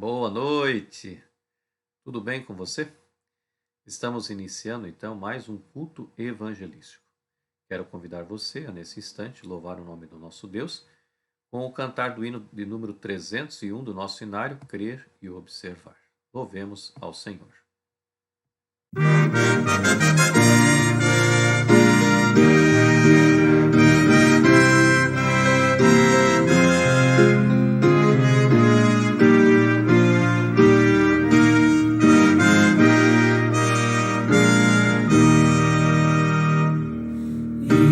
Boa noite, tudo bem com você? Estamos iniciando então mais um culto evangelístico. Quero convidar você a, nesse instante, louvar o nome do nosso Deus com o cantar do hino de número 301 do nosso cenário, Crer e Observar. Louvemos ao Senhor.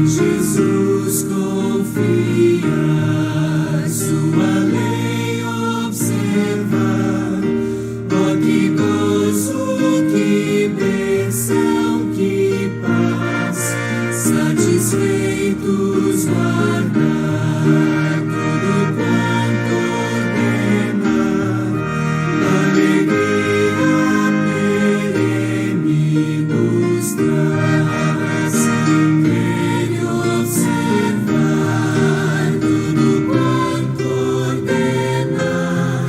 Jesus confia, sua lei observar. Oh, que gozo, que bênção, que paz, satisfeitos guardar tudo quanto ordenar. Alegria perene nos traz. Observar tudo quanto ordenar,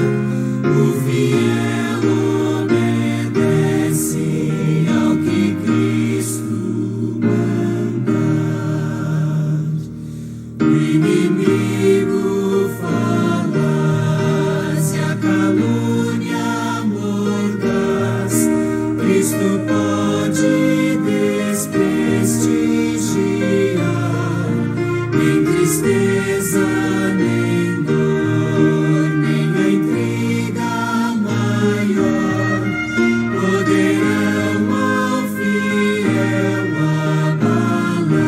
o fiel obedece ao que Cristo mandar. O inimigo fala, se a calúnia mordaz, Cristo pode desprestigiar. Nem tristeza, nem dor, nem a intriga maior poderão ao fiel abalar.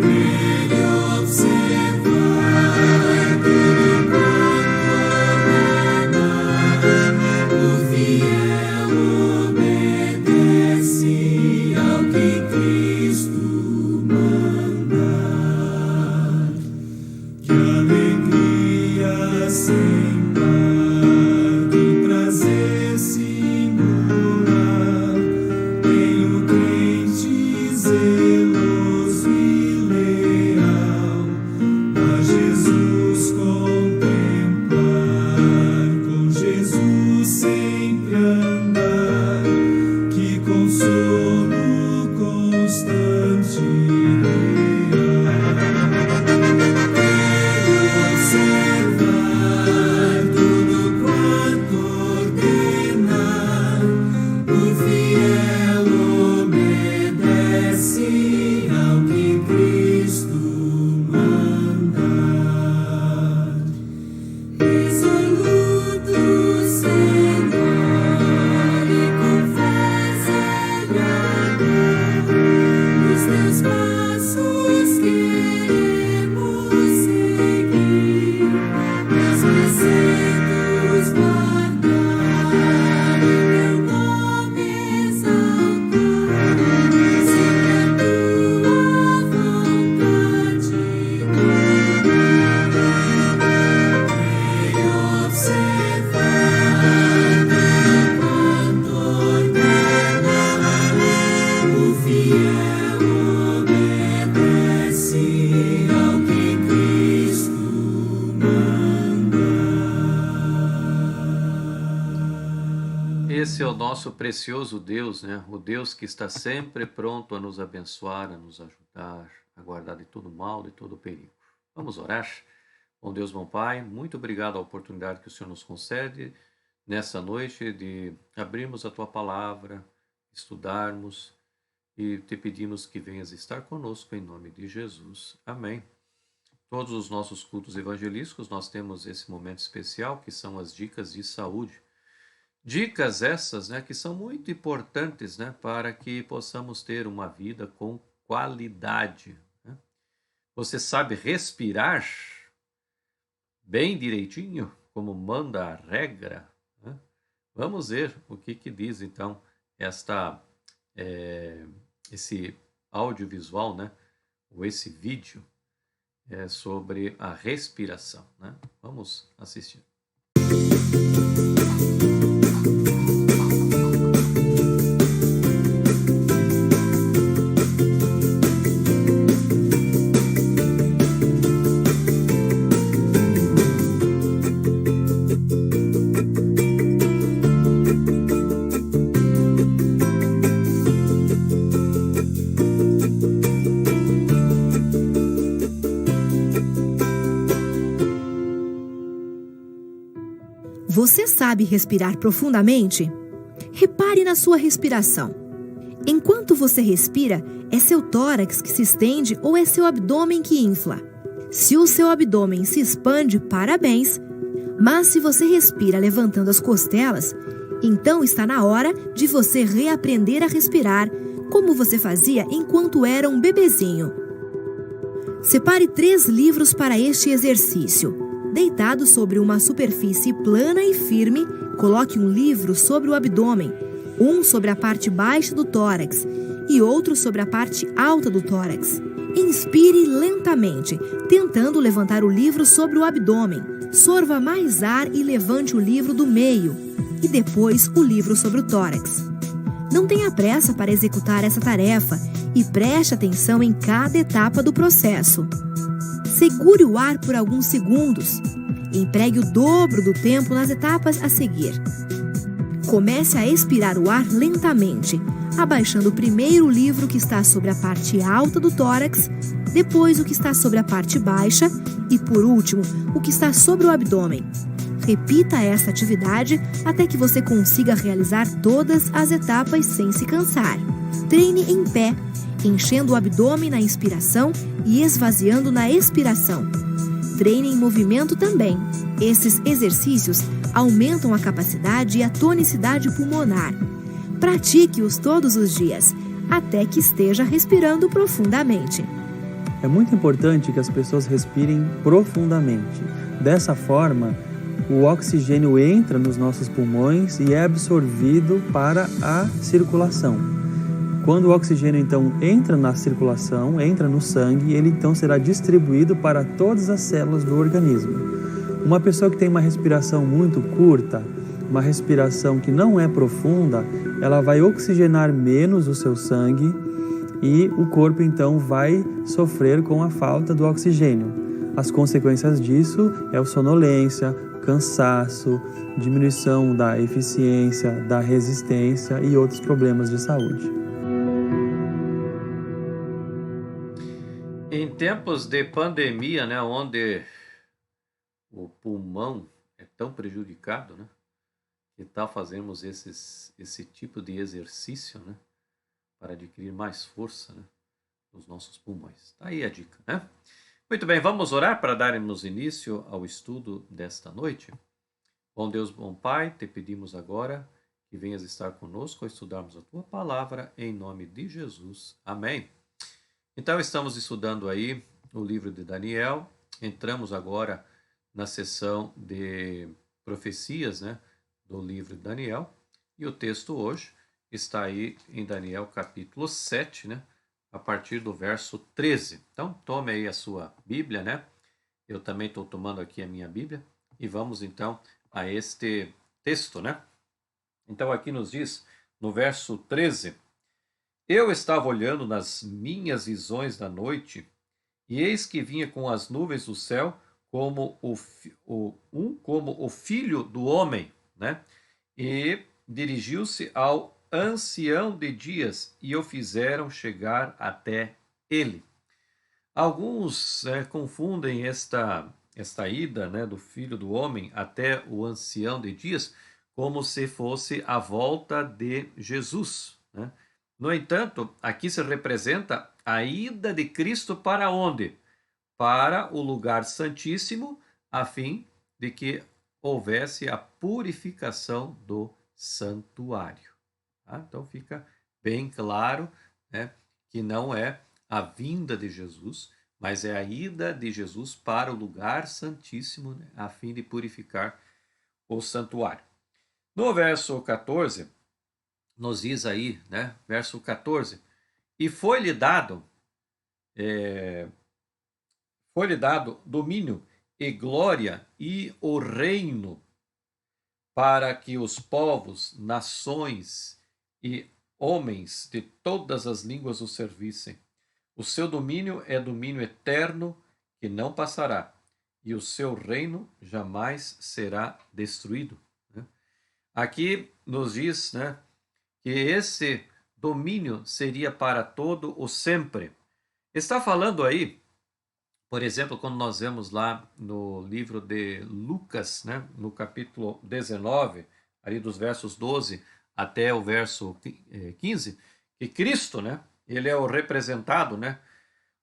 Crer e observar tudo quanto ordenar, o fiel obedece ao que Cristo mandar. Que alegria sem par, que prazer singular, tem o crente zeloso e leal a Jesus contemplar, com Jesus sempre andar. Que consolo constante observar tudo quanto ordenar, o fiel obedece ao que Cristo mandar. Resoluto, Senhor, e com fé zelador, nos teus passos queremos seguir, meus preceitos guardar, e teu nome exaltar, sempre a tua vontade cumprir. E observar tudo quanto ordenar, o fiel obedece ao que Cristo mandar. Esse é o nosso precioso Deus, né? O Deus que está sempre pronto a nos abençoar, a nos ajudar, a guardar de todo mal, de todo perigo. Vamos orar? Bom Deus, bom Pai, muito obrigado a oportunidade que o Senhor nos concede nessa noite de abrirmos a Tua Palavra, estudarmos e te pedimos que venhas estar conosco em nome de Jesus. Amém. Todos os nossos cultos evangelísticos nós temos esse momento especial que são as dicas de saúde. Dicas essas, né, que são muito importantes, né, para que possamos ter uma vida com qualidade, né? Você sabe respirar bem direitinho, como manda a regra, né? Vamos ver o que diz então esse audiovisual, né, ou esse vídeo sobre a respiração, né? Vamos assistir. Você sabe respirar profundamente? Repare na sua respiração. Enquanto você respira, é seu tórax que se estende ou é seu abdômen que infla? Se o seu abdômen se expande, parabéns! Mas se você respira levantando as costelas, então está na hora de você reaprender a respirar, como você fazia enquanto era um bebezinho. Separe 3 livros para este exercício. Deitado sobre uma superfície plana e firme, coloque um livro sobre o abdômen, um sobre a parte baixa do tórax e outro sobre a parte alta do tórax. Inspire lentamente, tentando levantar o livro sobre o abdômen. Sorva mais ar e levante o livro do meio, e depois o livro sobre o tórax. Não tenha pressa para executar essa tarefa e preste atenção em cada etapa do processo. Segure o ar por alguns segundos. Empregue o dobro do tempo nas etapas a seguir. Comece a expirar o ar lentamente, abaixando primeiro o livro que está sobre a parte alta do tórax, depois o que está sobre a parte baixa e, por último, o que está sobre o abdômen. Repita esta atividade até que você consiga realizar todas as etapas sem se cansar. Treine em pé, enchendo o abdômen na inspiração e esvaziando na expiração. Treine em movimento também. Esses exercícios aumentam a capacidade e a tonicidade pulmonar. Pratique-os todos os dias, até que esteja respirando profundamente. É muito importante que as pessoas respirem profundamente. Dessa forma, o oxigênio entra nos nossos pulmões e é absorvido para a circulação. Quando o oxigênio então entra na circulação, entra no sangue, ele então será distribuído para todas as células do organismo. Uma pessoa que tem uma respiração muito curta, uma respiração que não é profunda, ela vai oxigenar menos o seu sangue e o corpo então vai sofrer com a falta do oxigênio. As consequências disso é a sonolência, cansaço, diminuição da eficiência, da resistência e outros problemas de saúde. Em tempos de pandemia, né, onde o pulmão é tão prejudicado, né, que tal fazermos esse tipo de exercício, né, para adquirir mais força, né, nos nossos pulmões. Tá aí a dica, né? Muito bem, vamos orar para darmos início ao estudo desta noite. Bom Deus, bom Pai, te pedimos agora que venhas estar conosco ao estudarmos a Tua Palavra, em nome de Jesus. Amém. Então, estamos estudando aí o livro de Daniel. Entramos agora na sessão de profecias, né, do livro de Daniel. E o texto hoje está aí em Daniel capítulo 7, né, a partir do verso 13. Então, tome aí a sua Bíblia, né? Eu também estou tomando aqui a minha Bíblia. E vamos então a este texto, né? Então, aqui nos diz, no verso 13... Eu estava olhando nas minhas visões da noite, e eis que vinha com as nuvens do céu como o filho do homem, né? E dirigiu-se ao ancião de dias e o fizeram chegar até ele. Alguns confundem esta ida, né, do filho do homem até o ancião de dias como se fosse a volta de Jesus, né? No entanto, aqui se representa a ida de Cristo para onde? Para o lugar santíssimo, a fim de que houvesse a purificação do santuário. Tá? Então fica bem claro, né, que não é a vinda de Jesus, mas é a ida de Jesus para o lugar santíssimo, né, a fim de purificar o santuário. No verso 14... nos diz aí, né, verso 14, e foi-lhe dado domínio e glória e o reino para que os povos, nações e homens de todas as línguas o servissem. O seu domínio é domínio eterno que não passará, e o seu reino jamais será destruído. Né? Aqui nos diz, né, que esse domínio seria para todo o sempre. Está falando aí, Por exemplo, quando nós vemos lá no livro de Lucas, né, no capítulo 19, ali dos versos 12 até o verso 15, que Cristo, né, ele é o representado, né,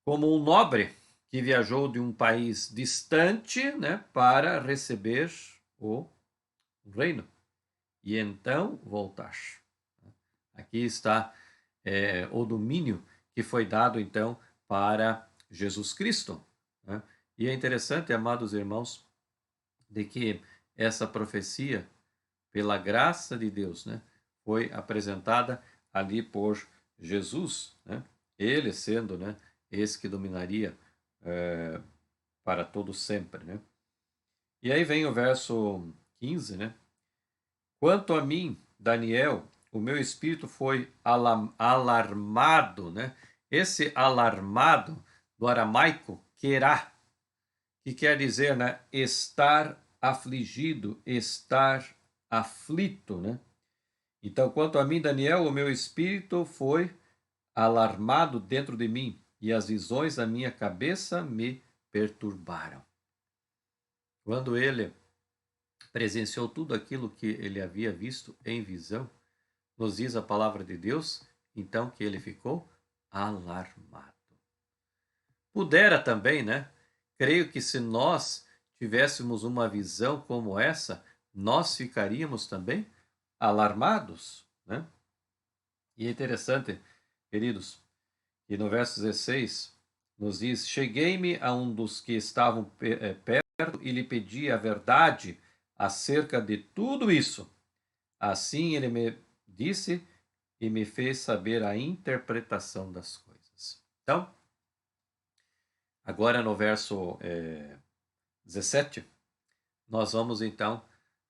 como um nobre que viajou de um país distante, né, para receber o reino e então voltar. Aqui está o domínio que foi dado então para Jesus Cristo, né? E é interessante, amados irmãos, de que essa profecia, pela graça de Deus, né, foi apresentada ali por Jesus, né? Ele sendo, né, esse que dominaria para todo sempre, né? E aí vem o verso 15, né? Quanto a mim, Daniel, o meu espírito foi alarmado, né? Esse alarmado do aramaico, querá, que quer dizer, né, estar afligido, estar aflito, né? Então, quanto a mim, Daniel, o meu espírito foi alarmado dentro de mim, e as visões da minha cabeça me perturbaram. Quando ele presenciou tudo aquilo que ele havia visto em visão, nos diz a palavra de Deus, então que ele ficou alarmado. Pudera também, né? Creio que se nós tivéssemos uma visão como essa, nós ficaríamos também alarmados, né? E é interessante, queridos, que no verso 16 nos diz: cheguei-me a um dos que estavam perto e lhe pedi a verdade acerca de tudo isso. Assim ele me disse e me fez saber a interpretação das coisas. Então, agora no verso 17, nós vamos então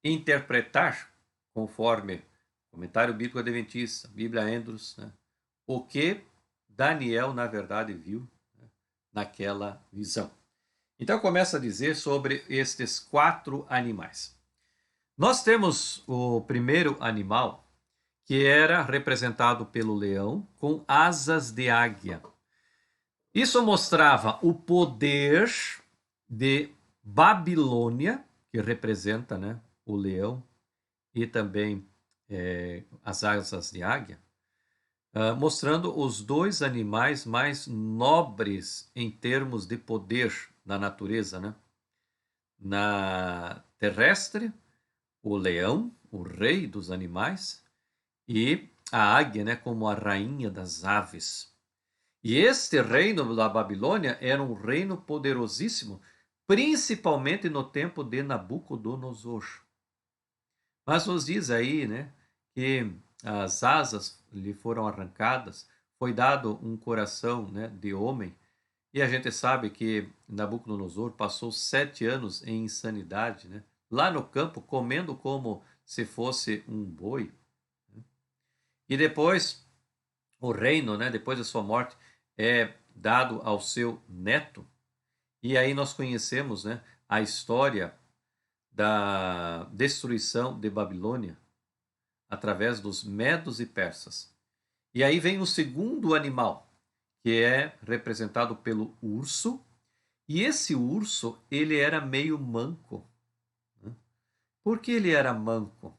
interpretar, conforme Comentário Bíblico Adventista, Bíblia Andrews, né, o que Daniel, na verdade, viu, né, naquela visão. Então, começa a dizer sobre estes 4 animais. Nós temos o primeiro animal, que era representado pelo leão, com asas de águia. Isso mostrava o poder de Babilônia, que representa, né, o leão, e também as asas de águia, mostrando os 2 animais mais nobres em termos de poder na natureza, né? Na terrestre, o leão, o rei dos animais, e a águia, né, como a rainha das aves. E este reino da Babilônia era um reino poderosíssimo, principalmente no tempo de Nabucodonosor. Mas nos diz aí, né, que as asas lhe foram arrancadas, foi dado um coração, né, de homem, e a gente sabe que Nabucodonosor passou 7 anos em insanidade, né, lá no campo, comendo como se fosse um boi. Né? E depois, o reino, né, depois da sua morte, é dado ao seu neto. E aí nós conhecemos, né, a história da destruição de Babilônia através dos medos e persas. E aí vem o segundo animal, que é representado pelo urso, e esse urso, ele era meio manco. Né? Por que ele era manco?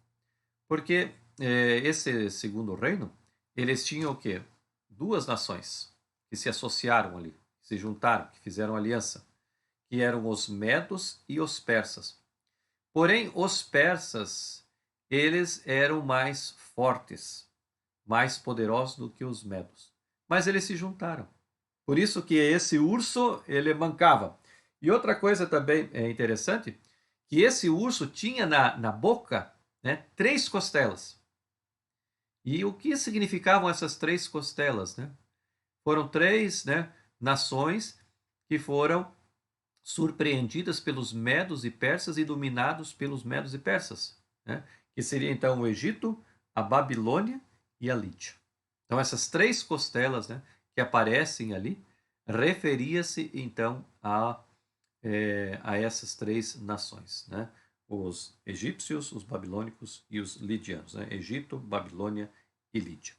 Porque esse segundo reino, eles tinham o quê? 2 nações que se associaram ali, que se juntaram, que fizeram aliança, que eram os medos e os persas. Porém, os persas, eles eram mais fortes, mais poderosos do que os medos. Mas eles se juntaram. Por isso que esse urso, ele mancava. E outra coisa também é interessante, que esse urso tinha na boca, né, 3 costelas. E o que significavam essas 3 costelas? Né? Foram 3, né, nações que foram surpreendidas pelos medos e persas e dominados pelos medos e persas, né? Que seria então o Egito, a Babilônia e a Lídia. Então essas 3 costelas, né, que aparecem ali, referia-se então a essas 3 nações, né? Os egípcios, os babilônicos e os lidianos, né? Egito, Babilônia e Lídia.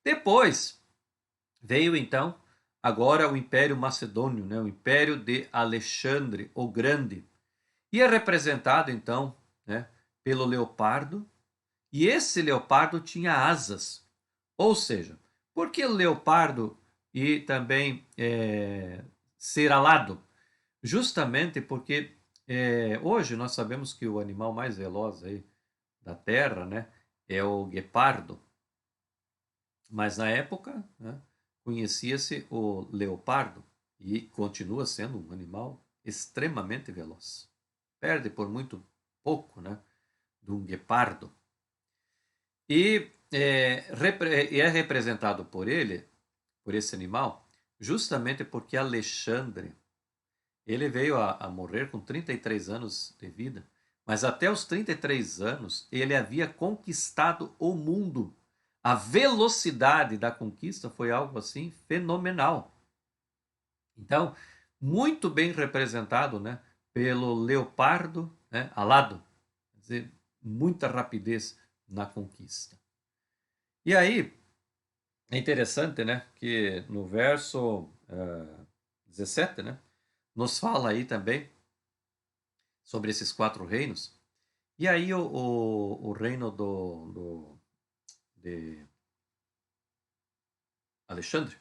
Depois veio então agora o Império Macedônio, né? O Império de Alexandre o Grande. E é representado, então, né, pelo leopardo, e esse leopardo tinha asas. Ou seja, por que o leopardo e também ser alado? Justamente porque hoje nós sabemos que o animal mais veloz aí da Terra, né, é o guepardo. Mas na época, né, conhecia-se o leopardo e continua sendo um animal extremamente veloz. Perde por muito pouco, né, de um guepardo. E é representado por ele, por esse animal, justamente porque Alexandre, ele veio a morrer com 33 anos de vida, mas até os 33 anos ele havia conquistado o mundo. A velocidade da conquista foi algo assim fenomenal. Então, muito bem representado, né, pelo leopardo, né, alado, quer dizer, muita rapidez na conquista. E aí, é interessante, né, que no verso 17, né, nos fala aí também sobre esses 4 reinos. E aí o reino de Alexandre,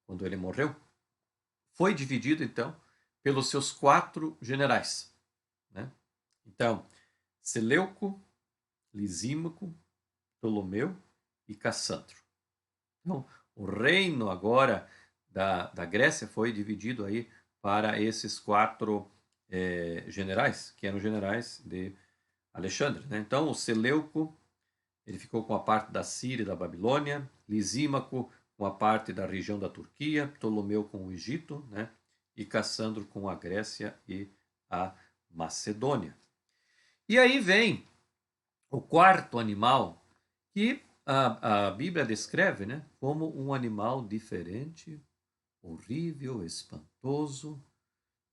quando ele morreu, foi dividido, então, pelos seus 4 generais. Né? Então, Seleuco, Lisímaco, Ptolomeu e Cassandro. Então, o reino agora da Grécia foi dividido aí para esses 4 generais, que eram generais de Alexandre. Né? Então, o Seleuco, ele ficou com a parte da Síria e da Babilônia, Lisímaco com a parte da região da Turquia, Ptolomeu com o Egito, né? E Cassandro com a Grécia e a Macedônia. E aí vem o 4º animal, que a Bíblia descreve, né, como um animal diferente, horrível, espantoso,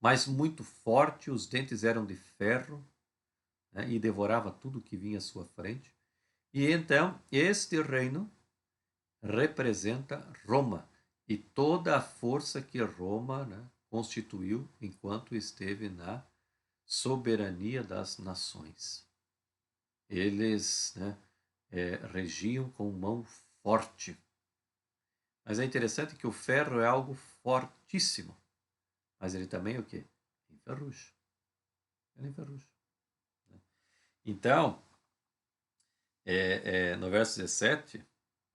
mas muito forte, os dentes eram de ferro, né, e devorava tudo que vinha à sua frente. E então, este reino representa Roma e toda a força que Roma, né, constituiu enquanto esteve na soberania das nações. Eles, né, regiam com mão forte. Mas é interessante que o ferro é algo fortíssimo, mas ele também é o quê? Enferruja. Ele enferruja. Então, no verso 17,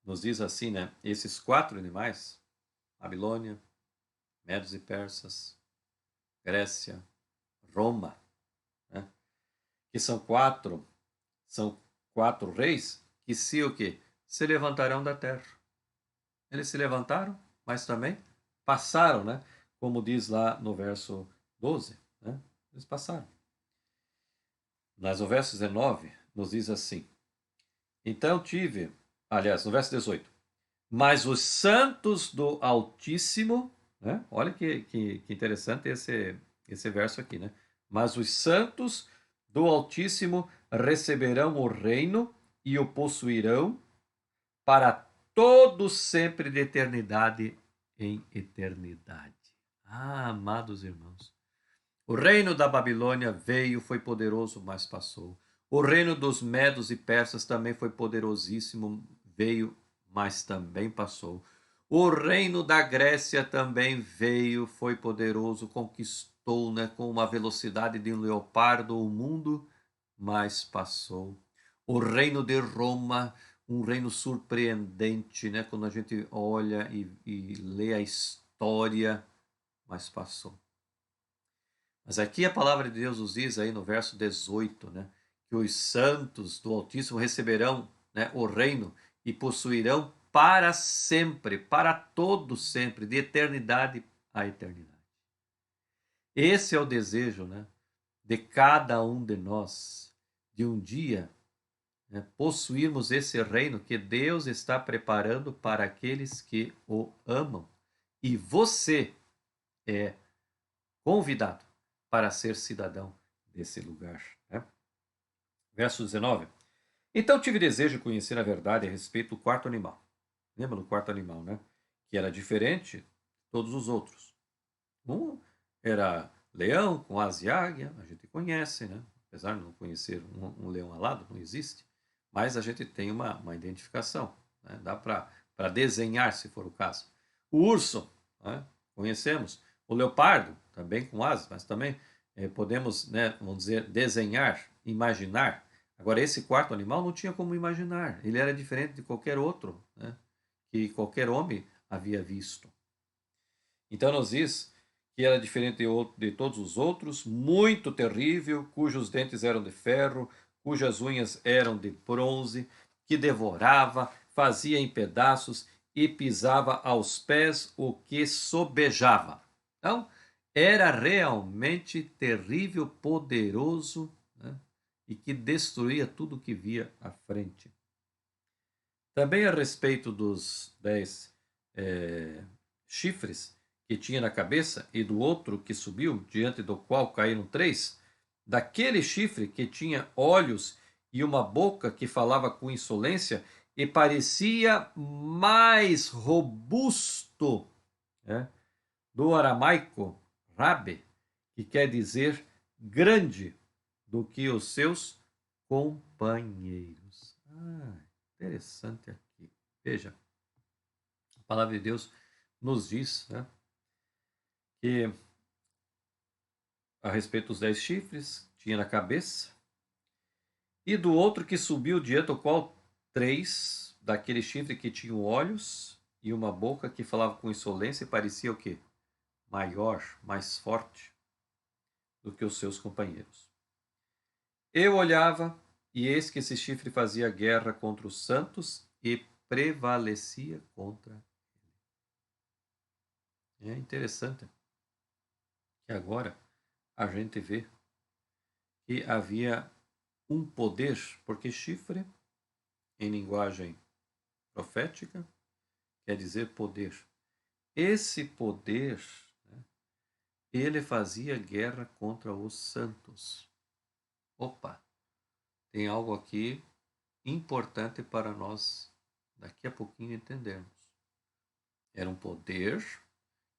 nos diz assim, né? Esses 4 animais, Babilônia, Medos e Persas, Grécia, Roma, né? Que são 4 reis que se o quê? Se levantarão da terra. Eles se levantaram, mas também passaram, né? Como diz lá no verso 12, né? Eles passaram. Mas no verso 19 nos diz assim: então tive, aliás, no verso 18, mas os santos do Altíssimo, né? Olha que interessante esse verso aqui, né? Mas os santos do Altíssimo receberão o reino e o possuirão para todo sempre de eternidade em eternidade. Ah, amados irmãos, o reino da Babilônia veio, foi poderoso, mas passou. O reino dos Medos e Persas também foi poderosíssimo, veio, mas também passou. O reino da Grécia também veio, foi poderoso, conquistou, né, com uma velocidade de um leopardo o mundo, mas passou. O reino de Roma, um reino surpreendente, né, quando a gente olha e lê a história, mas passou. Mas aqui a palavra de Deus nos diz aí no verso 18, né, que os santos do Altíssimo receberão, né, o reino e possuirão para sempre, para todo sempre, de eternidade a eternidade. Esse é o desejo, né, de cada um de nós, de um dia, né, possuirmos esse reino que Deus está preparando para aqueles que o amam. E você é convidado para ser cidadão desse lugar. Né? Verso 19. Então tive desejo de conhecer a verdade a respeito do 4º animal. Lembra do 4º animal, né? Que era diferente todos os outros. Um era leão com asa e águia, a gente conhece, né? Apesar de não conhecer um leão alado, não existe, mas a gente tem uma identificação, né? Dá para desenhar, se for o caso. O urso, né? Conhecemos. O leopardo, também com asas, mas também podemos, né, vamos dizer, desenhar, imaginar. Agora, esse quarto animal não tinha como imaginar. Ele era diferente de qualquer outro, né, que qualquer homem havia visto. Então, nos diz que era diferente de todos os outros, muito terrível, cujos dentes eram de ferro, cujas unhas eram de bronze, que devorava, fazia em pedaços e pisava aos pés o que sobejava. Então, era realmente terrível, poderoso, né? E que destruía tudo que via à frente. Também a respeito dos 10 chifres que tinha na cabeça e do outro que subiu, diante do qual caíram 3, daquele chifre que tinha olhos e uma boca que falava com insolência e parecia mais robusto, né, do aramaico rabe, que quer dizer grande, do que os seus companheiros. Interessante aqui. Veja, a palavra de Deus nos diz, né, que a respeito dos 10 chifres tinha na cabeça, e do outro que subiu diante do qual 3, daquele chifre que tinha olhos e uma boca que falava com insolência e parecia o quê? Maior, mais forte do que os seus companheiros. Eu olhava, e eis que esse chifre fazia guerra contra os santos e prevalecia contra ele. É interessante que agora a gente vê que havia um poder, porque chifre, em linguagem profética, quer dizer poder. Esse poder, né, ele fazia guerra contra os santos. Opa, tem algo aqui importante para nós daqui a pouquinho entendermos. Era um poder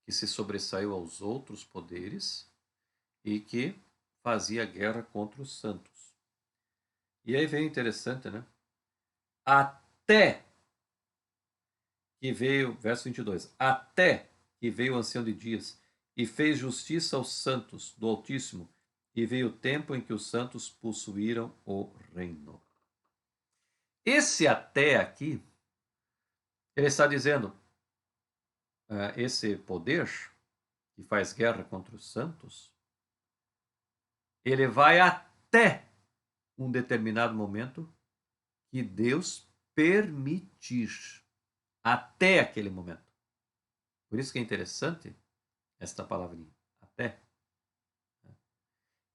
que se sobressaiu aos outros poderes e que fazia guerra contra os santos. E aí vem interessante, né? Até que veio, verso 22, até que veio o ancião de dias e fez justiça aos santos do Altíssimo, e veio o tempo em que os santos possuíram o reino. Esse até aqui, ele está dizendo, esse poder que faz guerra contra os santos, ele vai até um determinado momento que Deus permitir. Até aquele momento. Por isso que é interessante esta palavrinha, até.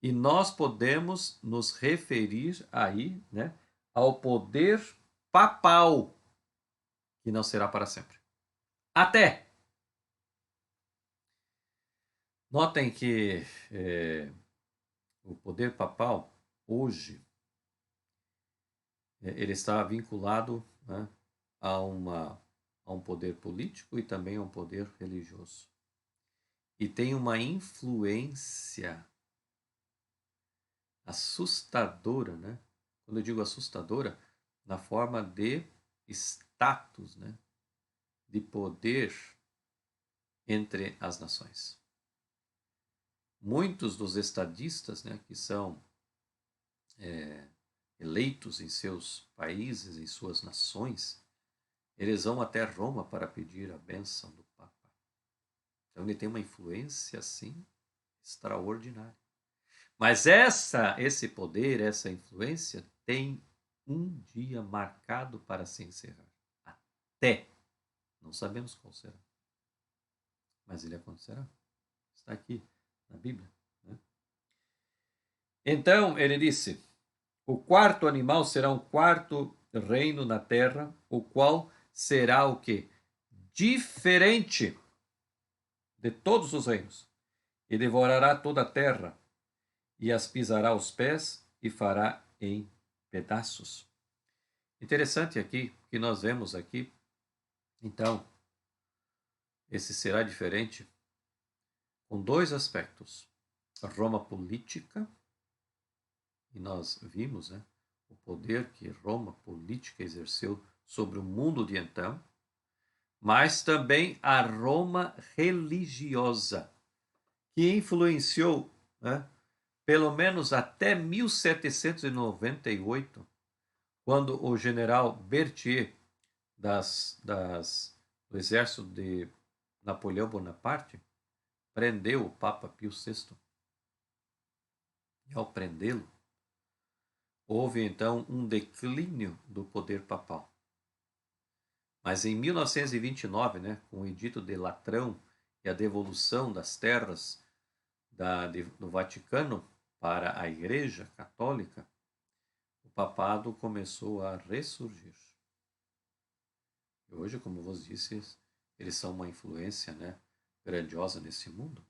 E nós podemos nos referir aí, né, ao poder papal, que não será para sempre. Até. Notem que o poder papal, hoje, ele está vinculado, né, a um poder político e também a um poder religioso. E tem uma influência assustadora, né? Quando eu digo assustadora, na forma de status, né? De poder entre as nações. Muitos dos estadistas, né, que são eleitos em seus países, em suas nações, eles vão até Roma para pedir a bênção do Papa. Então ele tem uma influência, assim, extraordinária. Mas esse poder, essa influência, tem um dia marcado para se encerrar. Até. Não sabemos qual será. Mas ele acontecerá. Está aqui na Bíblia, né? Então, ele disse, o quarto animal será um quarto reino na terra, o qual será o quê? Diferente de todos os reinos. E devorará toda a terra, e as pisará aos pés, e fará em pedaços. Interessante aqui, que nós vemos aqui, então, esse será diferente com dois aspectos. A Roma política, e nós vimos, né, o poder que Roma política exerceu sobre o mundo de então, mas também a Roma religiosa, que influenciou, né, pelo menos até 1798, quando o general Berthier do exército de Napoleão Bonaparte prendeu o Papa Pio VI. E ao prendê-lo, houve então um declínio do poder papal. Mas em 1929, né, com o Edito de Latrão e a devolução das terras do Vaticano para a Igreja Católica, o papado começou a ressurgir. E hoje, como vos disse, eles são uma influência, né, grandiosa nesse mundo.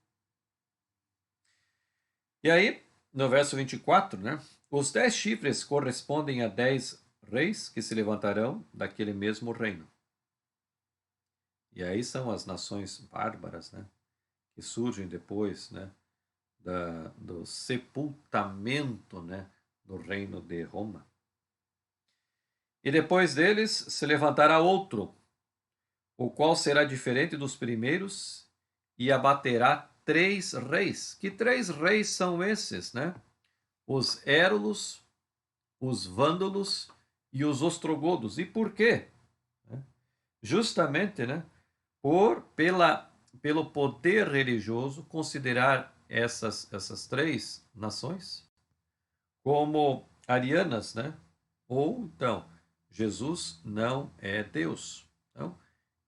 E aí, no verso 24, né, os 10 chifres correspondem a 10 reis que se levantarão daquele mesmo reino. E aí são as nações bárbaras, né, que surgem depois, né, do sepultamento, né, do reino de Roma. E depois deles se levantará outro, o qual será diferente dos primeiros, e abaterá 3 reis. Que 3 reis são esses, né? Os Érulos, os Vândalos e os Ostrogodos. E por quê? Justamente, né, pelo poder religioso, considerar essas 3 nações como arianas, né? Ou então, Jesus não é Deus. Então,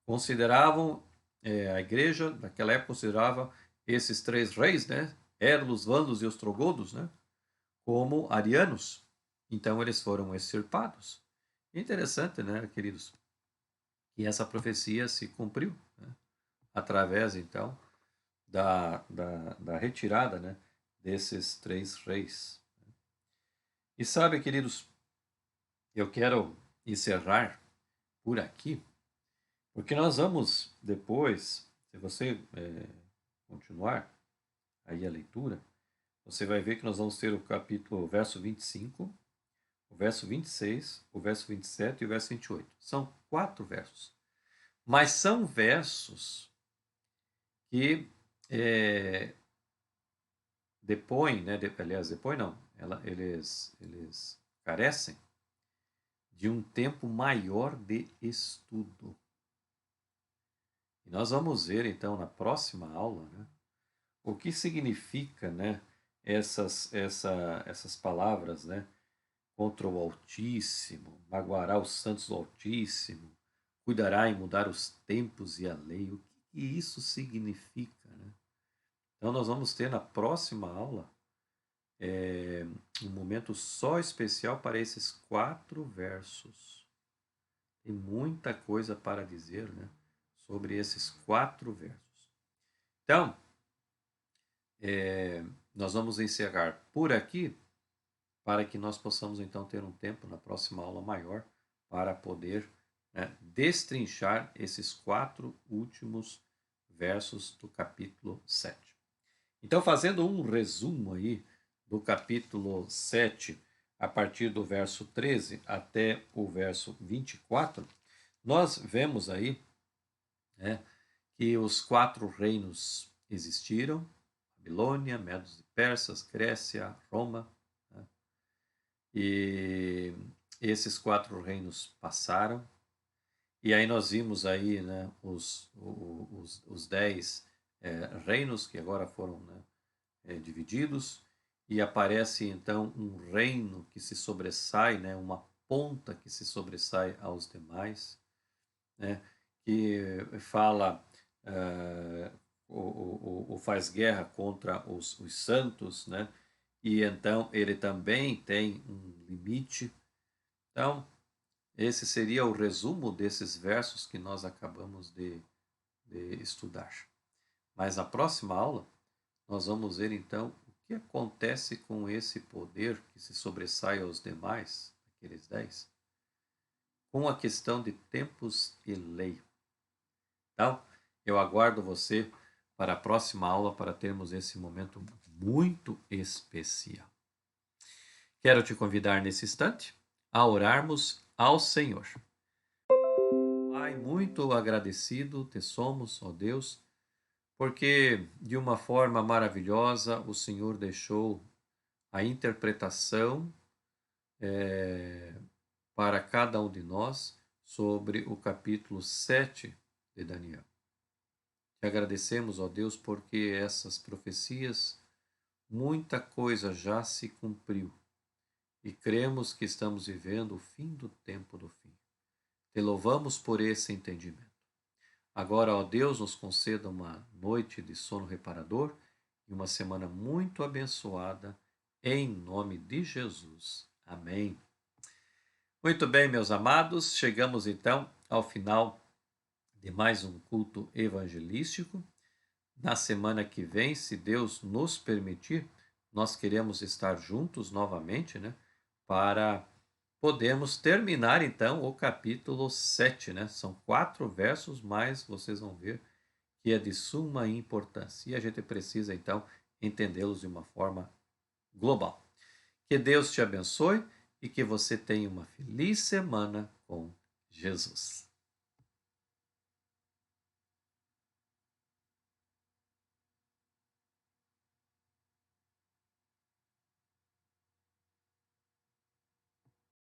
consideravam, a igreja naquela época considerava esses 3 reis, né? Érulos, Vândalos e Ostrogodos, né, como arianos. Então eles foram extirpados. Interessante, né, queridos? E essa profecia se cumpriu, né, através, então, da retirada, né, desses 3 reis. E sabe, queridos, eu quero encerrar por aqui, porque nós vamos depois, se você continuar aí a leitura, você vai ver que nós vamos ter o verso 25, o verso 26, o verso 27 e o verso 28. São 4 versos. Mas são versos que depõem, né? Aliás, depõem não. Eles carecem de um tempo maior de estudo. E nós vamos ver, então, na próxima aula, né, o que significa, né, essas palavras, né, contra o Altíssimo, magoará os santos do Altíssimo, cuidará em mudar os tempos e a lei. O que isso significa, né? Então nós vamos ter na próxima aula um momento só especial para esses 4 versos. Tem muita coisa para dizer, né, sobre esses 4 versos. Então, nós vamos encerrar por aqui, para que nós possamos então ter um tempo na próxima aula maior para poder, né, destrinchar esses 4 últimos versos do capítulo 7. Então, fazendo um resumo aí do capítulo 7, a partir do verso 13 até o verso 24, nós vemos aí, né, que os 4 reinos existiram: Babilônia, Medos e Persas, Grécia, Roma, né? E esses 4 reinos passaram. E aí nós vimos aí, né, os 10 reinos que agora foram, né, divididos, e aparece então um reino que se sobressai, né, uma ponta que se sobressai aos demais, né, que fala ou faz guerra contra os santos, né, e então ele também tem um limite. Então, esse seria o resumo desses versos que nós acabamos de estudar. Mas na próxima aula, nós vamos ver então o que acontece com esse poder que se sobressai aos demais, aqueles 10, com a questão de tempos e lei. Então, Eu aguardo você para a próxima aula para termos esse momento muito especial. Quero te convidar nesse instante a orarmos ao Senhor. Pai, muito agradecido te somos, ó Deus, porque de uma forma maravilhosa o Senhor deixou a interpretação para cada um de nós sobre o capítulo 7 de Daniel. Te agradecemos, ó Deus, porque essas profecias, muita coisa já se cumpriu e cremos que estamos vivendo o fim do tempo do fim. Te louvamos por esse entendimento. Agora, ó Deus, nos conceda uma noite de sono reparador e uma semana muito abençoada, em nome de Jesus. Amém. Muito bem, meus amados, chegamos então ao final de mais um culto evangelístico. Na semana que vem, se Deus nos permitir, nós queremos estar juntos novamente, para podermos terminar então o capítulo 7, São 4 versos, mas vocês vão ver que é de suma importância e a gente precisa então entendê-los de uma forma global. Que Deus te abençoe e que você tenha uma feliz semana com Jesus.